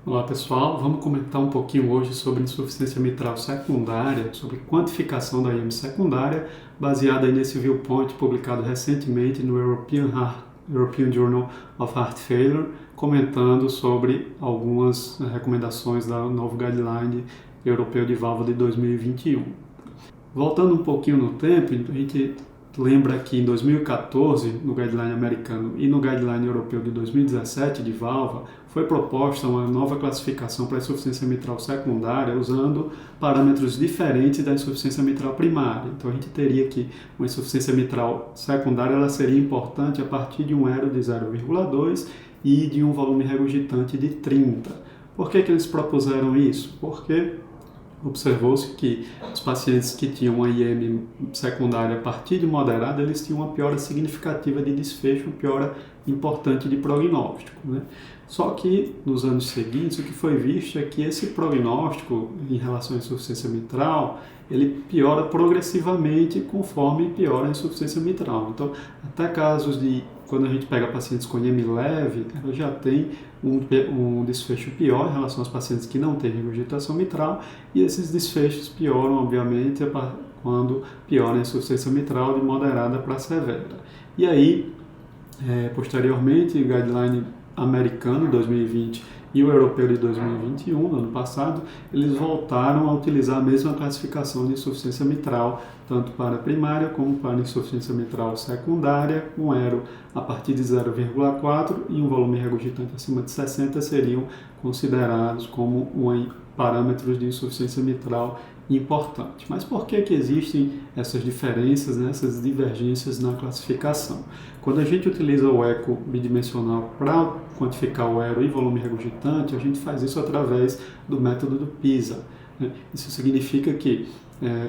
Olá pessoal, vamos comentar um pouquinho hoje sobre insuficiência mitral secundária, sobre quantificação da IEM secundária, baseada aí nesse viewpoint publicado recentemente no European Journal of Heart Failure, comentando sobre algumas recomendações da novo Guideline Europeu de Válvula de 2021. Voltando um pouquinho no tempo, a gente lembra que em 2014, no Guideline americano e no Guideline europeu de 2017 de válvula, foi proposta uma nova classificação para a insuficiência mitral secundária usando parâmetros diferentes da insuficiência mitral primária. Então a gente teria que uma insuficiência mitral secundária ela seria importante a partir de um ERO de 0,2 e de um volume regurgitante de 30. Por que eles propuseram isso? Porque observou-se que os pacientes que tinham uma IEM secundária a partir de moderada, eles tinham uma piora significativa de desfecho, uma piora importante de prognóstico, né? Só que nos anos seguintes o que foi visto é que esse prognóstico em relação à insuficiência mitral, ele piora progressivamente conforme piora a insuficiência mitral. Então, até casos de, quando a gente pega pacientes com IEM leve, ela já tem um desfecho pior em relação aos pacientes que não têm regurgitação mitral, e esses desfechos pioram, obviamente, quando piora a insuficiência mitral de moderada para severa. E aí, posteriormente, o Guideline americano 2020 e o europeu de 2021, no ano passado, eles voltaram a utilizar a mesma classificação de insuficiência mitral, tanto para primária como para insuficiência mitral secundária, com ERO a partir de 0,4 e um volume regurgitante acima de 60 seriam considerados como parâmetros de insuficiência mitral importante. Mas por que existem essas diferenças, né, essas divergências na classificação? Quando a gente utiliza o eco bidimensional para quantificar o ERO e volume regurgitante, a gente faz isso através do método do PISA, né? Isso significa que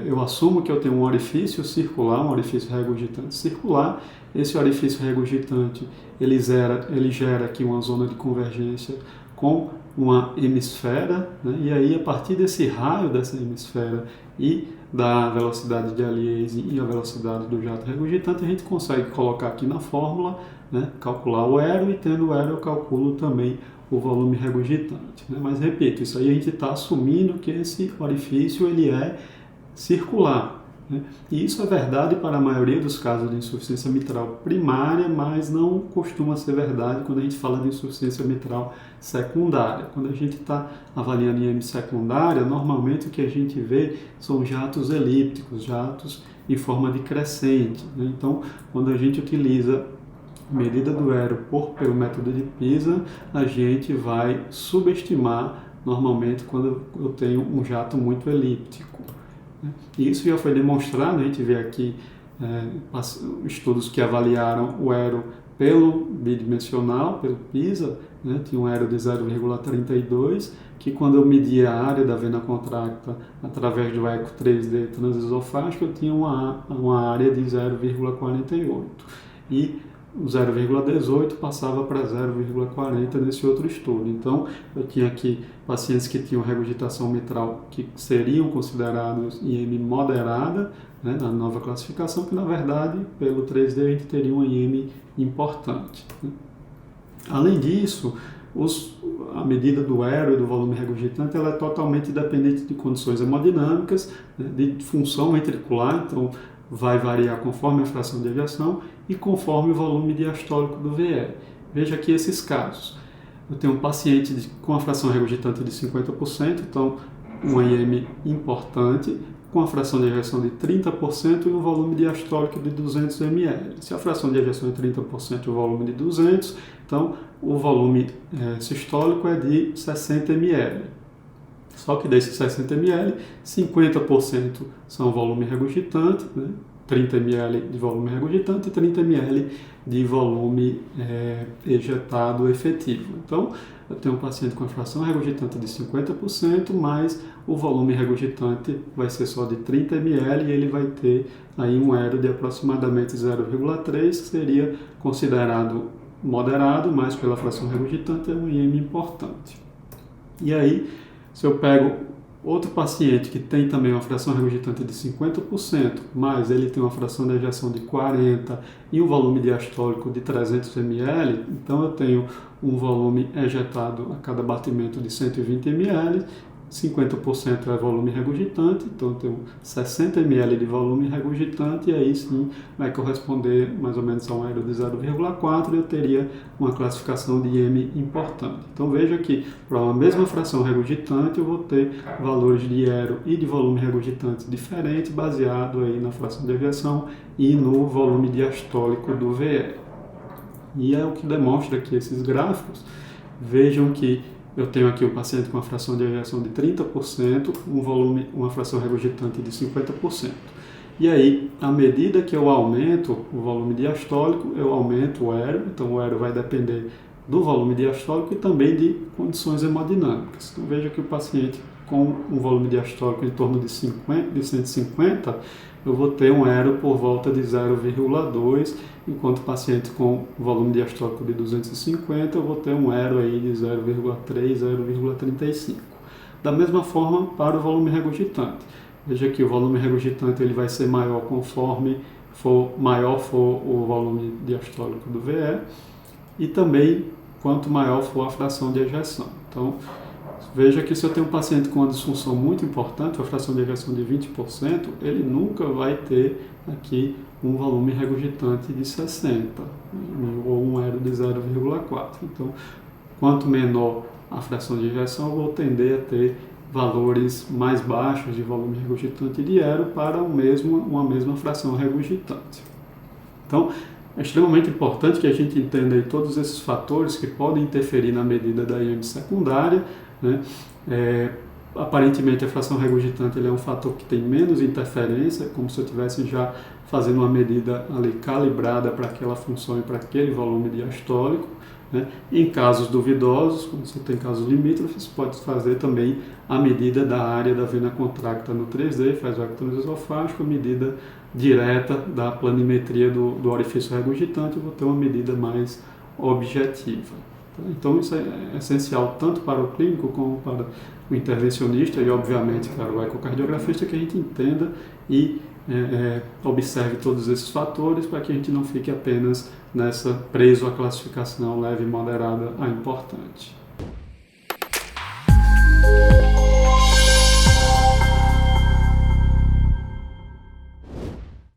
eu assumo que eu tenho um orifício circular, um orifício regurgitante circular. Esse orifício regurgitante ele gera aqui uma zona de convergência com uma hemisfera, né? E aí a partir desse raio dessa hemisfera e da velocidade de Aliase e a velocidade do jato regurgitante, a gente consegue colocar aqui na fórmula, né? Calcular o ERO, e tendo o ERO eu calculo também o volume regurgitante, né? Mas repito, isso aí a gente está assumindo que esse orifício ele é circular, né? E isso é verdade para a maioria dos casos de insuficiência mitral primária, mas não costuma ser verdade quando a gente fala de insuficiência mitral secundária. Quando a gente está avaliando IEM secundária, normalmente o que a gente vê são jatos elípticos, jatos em forma de crescente, né? Então, quando a gente utiliza medida do ERO pelo método de PISA, a gente vai subestimar normalmente quando eu tenho um jato muito elíptico. E isso já foi demonstrado, a gente vê aqui estudos que avaliaram o ERO pelo bidimensional, pelo PISA, né, tinha um ERO de 0,32, que quando eu media a área da vena contracta através do eco 3D transesofágico, eu tinha uma área de 0,48. E o 0,18 passava para 0,40 nesse outro estudo. Então, eu tinha aqui pacientes que tinham regurgitação mitral que seriam considerados IEM moderada, né, na nova classificação, que na verdade, pelo 3D, a gente teria uma IEM importante, né? Além disso, a medida do ERO e do volume regurgitante ela é totalmente dependente de condições hemodinâmicas, né, de função ventricular, então vai variar conforme a fração de ejeção e conforme o volume diastólico do VE. Veja aqui esses casos. Eu tenho um paciente com a fração regurgitante de 50%, então uma IEM importante, com a fração de ejeção de 30% e um volume diastólico de 200 ml. Se a fração de ejeção é 30% e o volume de 200, então o volume sistólico é de 60 ml. Só que desses 60 ml, 50% são volume regurgitante, né? 30 ml de volume regurgitante e 30 ml de volume ejetado efetivo. Então, eu tenho um paciente com a fração regurgitante de 50%, mas o volume regurgitante vai ser só de 30 ml e ele vai ter aí um ERO de aproximadamente 0,3, que seria considerado moderado, mas pela fração regurgitante é um IEM importante. E aí, se eu pego Outro paciente que tem também uma fração regurgitante de 50%, mas ele tem uma fração de ejeção de 40 e um volume diastólico de 300 ml, então eu tenho um volume ejetado a cada batimento de 120 ml, 50% é volume regurgitante, então eu tenho 60 ml de volume regurgitante e aí sim vai corresponder mais ou menos a um aero de 0,4 e eu teria uma classificação de M importante. Então veja que para uma mesma fração regurgitante eu vou ter valores de aero e de volume regurgitante diferentes baseado aí na fração de ejeção e no volume diastólico do VE. E é o que demonstra que esses gráficos, vejam que eu tenho aqui um paciente com uma fração de ejeção de 30%, uma fração regurgitante de 50%. E aí, à medida que eu aumento o volume diastólico, eu aumento o aero, então o aero vai depender do volume diastólico e também de condições hemodinâmicas. Então veja que o paciente com um volume diastólico em torno de 150, eu vou ter um aero por volta de 0,2, enquanto o paciente com volume diastólico de 250, eu vou ter um aero aí de 0,3, 0,35. Da mesma forma para o volume regurgitante. Veja que o volume regurgitante ele vai ser maior conforme maior for o volume diastólico do VE e também quanto maior for a fração de ejeção. Então, veja que se eu tenho um paciente com uma disfunção muito importante, uma fração de ejeção de 20%, ele nunca vai ter aqui um volume regurgitante de 60, ou um aero de 0,4. Então, quanto menor a fração de ejeção, eu vou tender a ter valores mais baixos de volume regurgitante de aero para uma mesma fração regurgitante. Então, é extremamente importante que a gente entenda aí todos esses fatores que podem interferir na medida da IM secundária, né? Aparentemente a fração regurgitante ele é um fator que tem menos interferência, como se eu estivesse já fazendo uma medida ali calibrada para aquela função e para aquele volume diastólico, né? Em casos duvidosos, quando você tem casos limítrofes, pode fazer também a medida da área da vena contracta no 3D, faz o ectose esofágico, a medida direta da planimetria do orifício regurgitante, eu vou ter uma medida mais objetiva. Então isso é essencial tanto para o clínico como para o intervencionista e obviamente para o ecocardiografista, que a gente entenda e observe todos esses fatores para que a gente não fique apenas preso à classificação leve e moderada a importante.